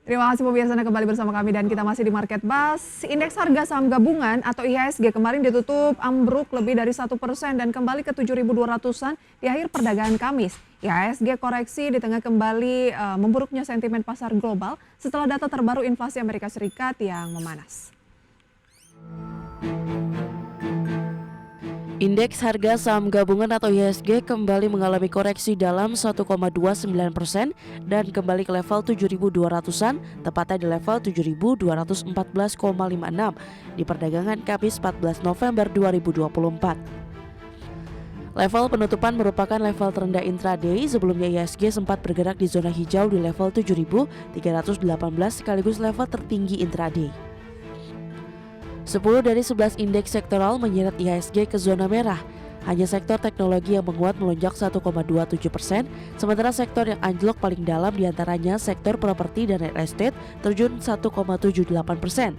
Terima kasih pemirsa Anda kembali bersama kami dan kita masih di Market Buzz. Indeks harga saham gabungan atau IHSG kemarin ditutup ambruk lebih dari 1% dan kembali ke 7.200-an di akhir perdagangan Kamis. IHSG koreksi di tengah kembali memburuknya sentimen pasar global setelah data terbaru inflasi Amerika Serikat yang memanas. Indeks harga saham gabungan atau IHSG kembali mengalami koreksi dalam 1,29% dan kembali ke level 7.200-an, tepatnya di level 7.214,56 di perdagangan Kamis 14 November 2024. Level penutupan merupakan level terendah intraday. Sebelumnya IHSG sempat bergerak di zona hijau di level 7.318 sekaligus level tertinggi intraday. 10 dari 11 indeks sektoral menyeret IHSG ke zona merah. Hanya sektor teknologi yang menguat melonjak 1,27%, sementara sektor yang anjlok paling dalam diantaranya sektor properti dan real estate terjun 1,78%.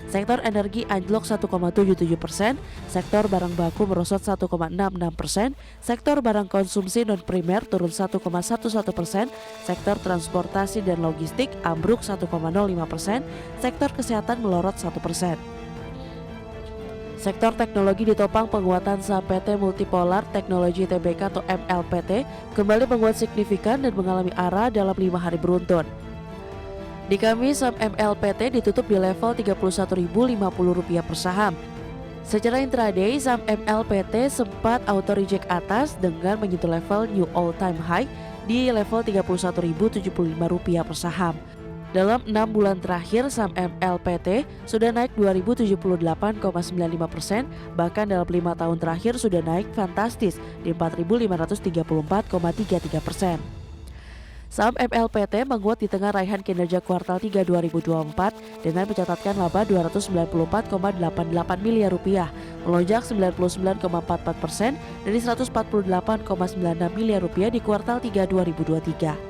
Sektor energi anjlok 1,77%, sektor barang baku merosot 1,66%, sektor barang konsumsi non-primer turun 1,11%, sektor transportasi dan logistik ambruk 1,05%, sektor kesehatan melorot 1%. Sektor teknologi ditopang penguatan saham PT Multipolar Technology Tbk atau MLPT kembali menguat signifikan dan mengalami arah dalam 5 hari beruntun. Di Kamis, saham MLPT ditutup di level Rp31.050 per saham. Secara intraday, saham MLPT sempat auto reject atas dengan menyentuh level new all time high di level Rp31.075 per saham. Dalam 6 bulan terakhir, saham MLPT sudah naik 2.078,95%, bahkan dalam 5 tahun terakhir sudah naik fantastis di 4.534,33%. Saham MLPT menguat di tengah raihan kinerja kuartal 3 2024 dengan mencatatkan laba Rp294,88 miliar, melonjak 99,44% dari Rp148,96 miliar di kuartal 3 2023.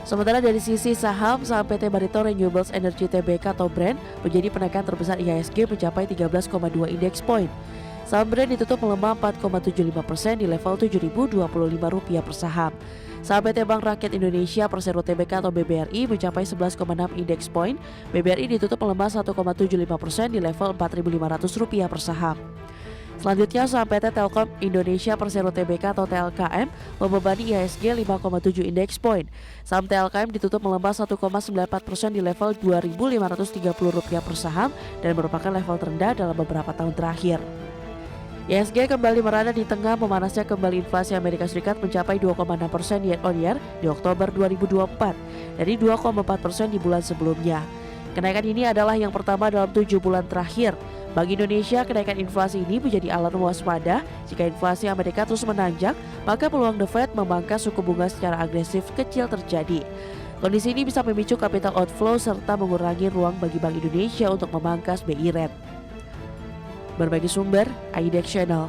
Sementara dari sisi saham PT Barito Renewables Energy Tbk atau BREN menjadi penaikkan terbesar IHSG mencapai 13,2 indeks poin. Saham BREN ditutup melemah 4,75% di level Rp7.025 per saham. Saham PT Bank Rakyat Indonesia Persero Tbk atau BBRI mencapai 11,6 indeks poin. BBRI ditutup melemah 1,75% di level Rp4.500 per saham. Selanjutnya, saham PT Telkom Indonesia Persero Tbk atau TLKM membebani IHSG 5,7 indeks poin. Saham TLKM ditutup melemah 1,94% di level Rp2.530 per saham dan merupakan level terendah dalam beberapa tahun terakhir. IHSG kembali merada di tengah memanasnya kembali inflasi Amerika Serikat mencapai 2,6% year on year di Oktober 2024 dari 2,4% di bulan sebelumnya. Kenaikan ini adalah yang pertama dalam 7 bulan terakhir. Bagi Indonesia, kenaikan inflasi ini menjadi alarm waspada. Jika inflasi Amerika terus menanjak, maka peluang The Fed memangkas suku bunga secara agresif kecil terjadi. Kondisi ini bisa memicu capital outflow serta mengurangi ruang bagi Bank Indonesia untuk memangkas BI rate. Berbagi sumber, IDEX Channel.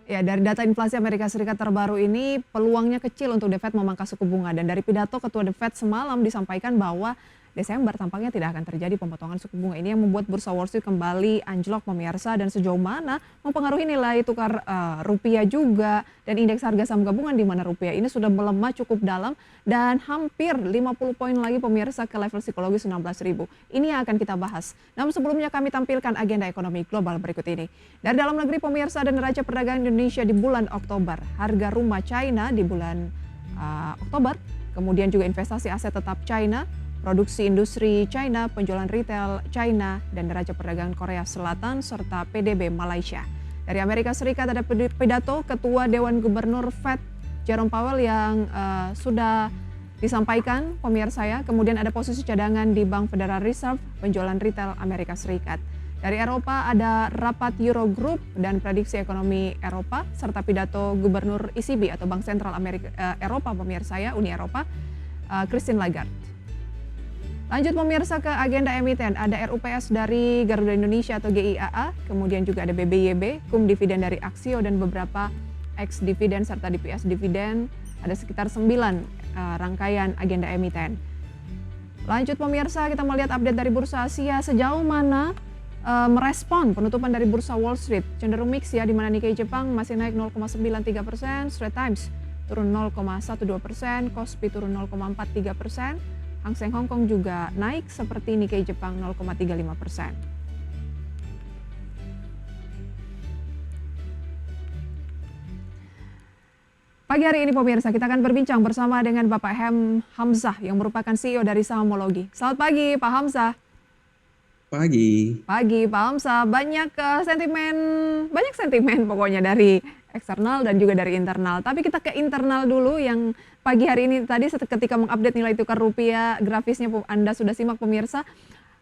Ya, dari data inflasi Amerika Serikat terbaru ini, peluangnya kecil untuk The Fed memangkas suku bunga. Dan dari pidato Ketua The Fed semalam disampaikan bahwa Desember tampaknya tidak akan terjadi pemotongan suku bunga. Ini yang membuat bursa Wall Street kembali anjlok pemirsa, dan sejauh mana mempengaruhi nilai tukar rupiah juga dan indeks harga saham gabungan di mana rupiah ini sudah melemah cukup dalam dan hampir 50 poin lagi pemirsa ke level psikologis 16.000. Ini yang akan kita bahas. Namun sebelumnya kami tampilkan agenda ekonomi global berikut ini. Dari dalam negeri pemirsa dan neraca perdagangan Indonesia di bulan Oktober, harga rumah China di bulan Oktober, kemudian juga investasi aset tetap China, produksi industri China, penjualan retail China, dan neraca perdagangan Korea Selatan, serta PDB Malaysia. Dari Amerika Serikat ada pidato Ketua Dewan Gubernur Fed, Jerome Powell yang sudah disampaikan pemirsa ya. Kemudian ada posisi cadangan di Bank Federal Reserve, penjualan retail Amerika Serikat. Dari Eropa ada rapat Eurogroup dan prediksi ekonomi Eropa, serta pidato Gubernur ECB atau Bank Sentral Eropa pemirsa ya, Uni Eropa, Christine Lagarde. Lanjut pemirsa ke agenda emiten, ada RUPS dari Garuda Indonesia atau GIAA, kemudian juga ada BBYB, cum dividen dari Aksio dan beberapa ex dividen serta DPS dividen, ada sekitar 9 rangkaian agenda emiten. Lanjut pemirsa, kita melihat update dari Bursa Asia, sejauh mana merespon penutupan dari bursa Wall Street. Cenderung mix ya, di mana Nikkei Jepang masih naik 0,93%, Straits Times turun 0,12%, Kospi turun 0,43%, Hang Seng Hong Kong juga naik seperti Nikkei Jepang 0,35%. Pagi hari ini pemirsa, kita akan berbincang bersama dengan Bapak Hem Hamzah yang merupakan CEO dari Sahamologi. Selamat pagi Pak Hamzah. Pagi. Pagi Pak Hamzah, banyak sentimen pokoknya dari eksternal dan juga dari internal. Tapi kita ke internal dulu yang pagi hari ini tadi ketika mengupdate nilai tukar rupiah, grafisnya Anda sudah simak pemirsa.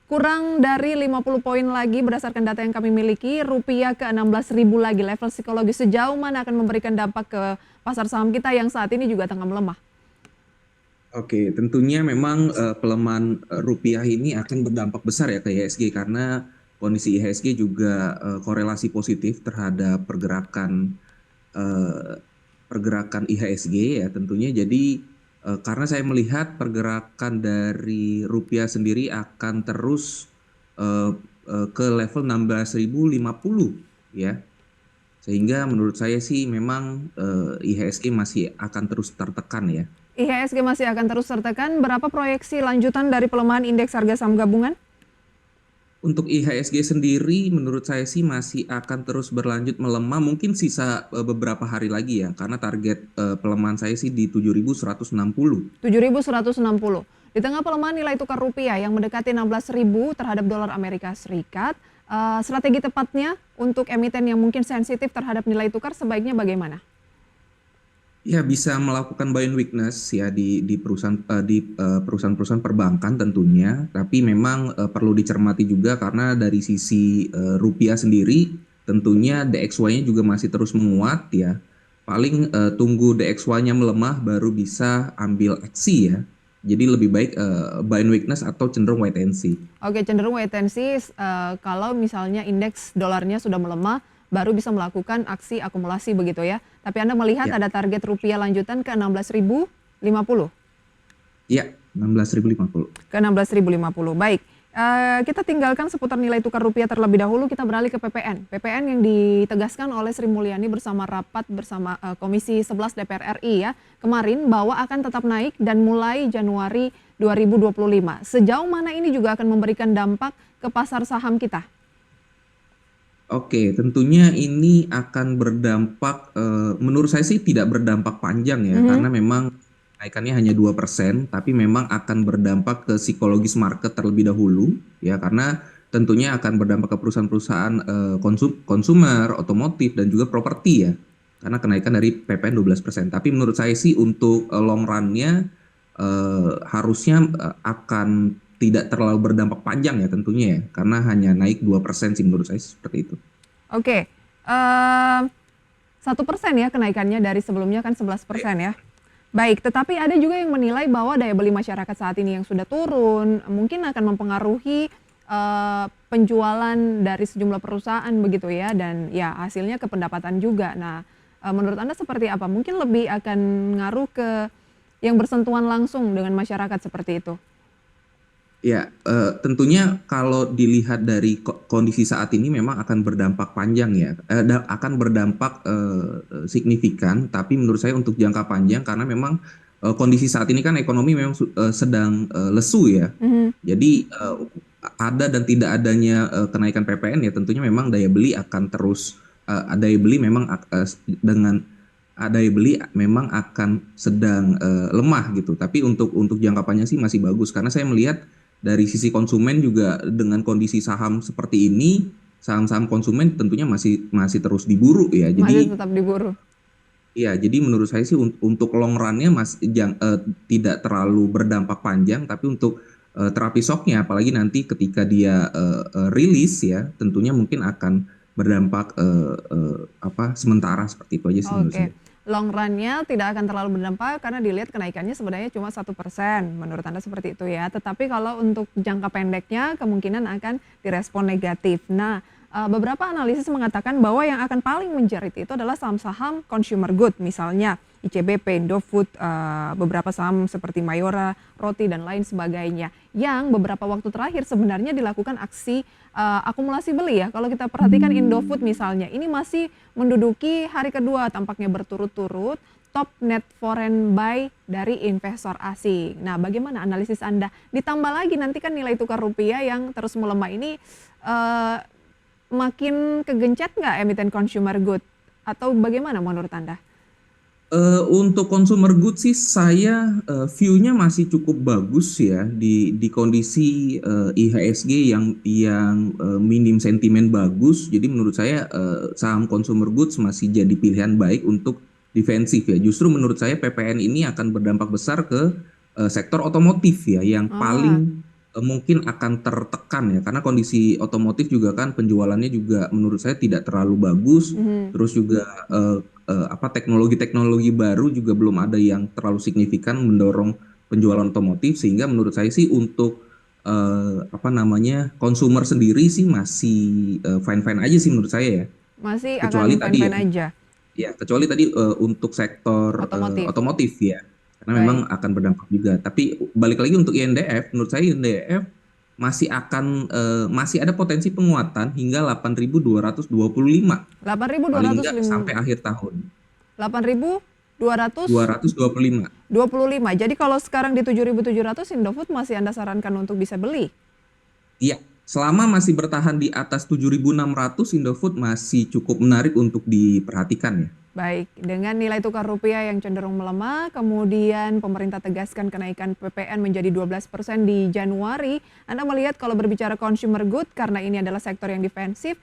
Kurang dari 50 poin lagi berdasarkan data yang kami miliki, rupiah ke 16.000 lagi, level psikologis sejauh mana akan memberikan dampak ke pasar saham kita yang saat ini juga tengah melemah. Oke, tentunya memang pelemahan rupiah ini akan berdampak besar ya ke IHSG karena kondisi IHSG juga korelasi positif terhadap pergerakan IHSG ya tentunya. Jadi karena saya melihat pergerakan dari rupiah sendiri akan terus ke level 16.050 ya. Sehingga menurut saya sih memang IHSG masih akan terus tertekan ya. IHSG masih akan terus tertekan. Berapa proyeksi lanjutan dari pelemahan indeks harga saham gabungan? Untuk IHSG sendiri menurut saya sih masih akan terus berlanjut melemah, mungkin sisa beberapa hari lagi ya, karena target pelemahan saya sih di 7.160. 7.160. Di tengah pelemahan nilai tukar rupiah yang mendekati 16.000 terhadap dolar Amerika Serikat, strategi tepatnya untuk emiten yang mungkin sensitif terhadap nilai tukar sebaiknya bagaimana? Ya bisa melakukan buy and weakness ya di perusahaan-perusahaan perbankan tentunya, tapi memang perlu dicermati juga karena dari sisi rupiah sendiri tentunya DXY-nya juga masih terus menguat ya. Paling tunggu DXY-nya melemah baru bisa ambil aksi ya. Jadi lebih baik buy and weakness atau cenderung wait and see. Oke, cenderung wait and see kalau misalnya indeks dolarnya sudah melemah baru bisa melakukan aksi akumulasi begitu ya. Tapi Anda melihat ada target rupiah lanjutan ke 16.050? Ya, 16.050. Ke 16.050. Baik. Kita tinggalkan seputar nilai tukar rupiah terlebih dahulu, kita beralih ke PPN. PPN yang ditegaskan oleh Sri Mulyani bersama rapat bersama Komisi 11 DPR RI ya, kemarin bahwa akan tetap naik dan mulai Januari 2025. Sejauh mana ini juga akan memberikan dampak ke pasar saham kita? Oke, tentunya ini akan berdampak, menurut saya sih tidak berdampak panjang ya, karena memang kenaikannya hanya 2%, tapi memang akan berdampak ke psikologis market terlebih dahulu, ya karena tentunya akan berdampak ke perusahaan-perusahaan konsumer, otomotif, dan juga properti ya, karena kenaikan dari PPN 12%. Tapi menurut saya sih untuk long run-nya harusnya akan tidak terlalu berdampak panjang ya tentunya ya, karena hanya naik 2% sih menurut saya seperti itu. Oke, 1% ya kenaikannya dari sebelumnya kan 11% ya. Baik, tetapi ada juga yang menilai bahwa daya beli masyarakat saat ini yang sudah turun mungkin akan mempengaruhi penjualan dari sejumlah perusahaan begitu ya, dan ya hasilnya ke pendapatan juga. Nah, menurut Anda seperti apa? Mungkin lebih akan ngaruh ke yang bersentuhan langsung dengan masyarakat seperti itu. Ya, tentunya kalau dilihat dari kondisi saat ini memang akan berdampak panjang ya, akan berdampak signifikan, tapi menurut saya untuk jangka panjang karena memang kondisi saat ini kan ekonomi memang sedang lesu ya. Jadi ada dan tidak adanya kenaikan PPN ya tentunya memang daya beli akan terus daya beli memang akan sedang lemah gitu. Tapi untuk jangka panjang sih masih bagus karena saya melihat dari sisi konsumen juga dengan kondisi saham seperti ini, saham-saham konsumen tentunya masih terus diburu ya. Jadi masih tetap diburu. Iya, jadi menurut saya sih untuk long run-nya tidak terlalu berdampak panjang, tapi untuk terapi shock-nya, apalagi nanti ketika dia rilis ya, tentunya mungkin akan berdampak sementara seperti itu aja sih menurut saya. Long run-nya tidak akan terlalu berdampak karena dilihat kenaikannya sebenarnya cuma 1%. Menurut Anda seperti itu ya. Tetapi kalau untuk jangka pendeknya kemungkinan akan direspon negatif. Nah, beberapa analisis mengatakan bahwa yang akan paling menjerit itu adalah saham-saham consumer good misalnya. ICBP, Indofood, beberapa saham seperti Mayora, Roti, dan lain sebagainya. Yang beberapa waktu terakhir sebenarnya dilakukan aksi akumulasi beli ya. Kalau kita perhatikan Indofood misalnya, ini masih menduduki hari kedua tampaknya berturut-turut top net foreign buy dari investor asing. Nah, bagaimana analisis Anda? Ditambah lagi nanti kan nilai tukar rupiah yang terus melemah ini makin kegencet nggak emiten consumer good? Atau bagaimana menurut Anda? Untuk consumer goods sih saya view-nya masih cukup bagus ya di kondisi IHSG yang minim sentimen bagus. Jadi menurut saya saham consumer goods masih jadi pilihan baik untuk defensif ya. Justru menurut saya PPN ini akan berdampak besar ke sektor otomotif ya yang paling mungkin akan tertekan ya karena kondisi otomotif juga kan penjualannya juga menurut saya tidak terlalu bagus. Terus juga teknologi-teknologi baru juga belum ada yang terlalu signifikan mendorong penjualan otomotif sehingga menurut saya sih untuk konsumer sendiri sih masih fine-fine aja sih menurut saya ya. Masih Kecuali akan tadi fine-fine aja. Ya, kecuali tadi untuk sektor otomotif ya. Karena memang akan berdampak juga. Tapi balik lagi untuk INDF, menurut saya INDF masih ada potensi penguatan hingga 8.225 paling enggak sampai akhir tahun. 8.225. Jadi kalau sekarang di 7.700 Indofood masih Anda sarankan untuk bisa beli? Iya, selama masih bertahan di atas 7.600 Indofood masih cukup menarik untuk diperhatikan ya. Baik, dengan nilai tukar rupiah yang cenderung melemah, kemudian pemerintah tegaskan kenaikan PPN menjadi 12% di Januari. Anda melihat kalau berbicara consumer good, karena ini adalah sektor yang defensif,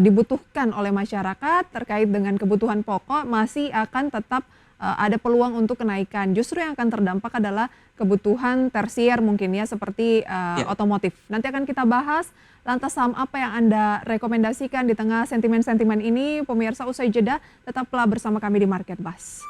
dibutuhkan oleh masyarakat terkait dengan kebutuhan pokok, masih akan tetap ada peluang untuk kenaikan. Justru yang akan terdampak adalah kebutuhan tersier mungkin ya, seperti otomotif. Nanti akan kita bahas. Lantas saham apa yang Anda rekomendasikan di tengah sentimen-sentimen ini? Pemirsa, usai jeda, tetaplah bersama kami di Market Buzz.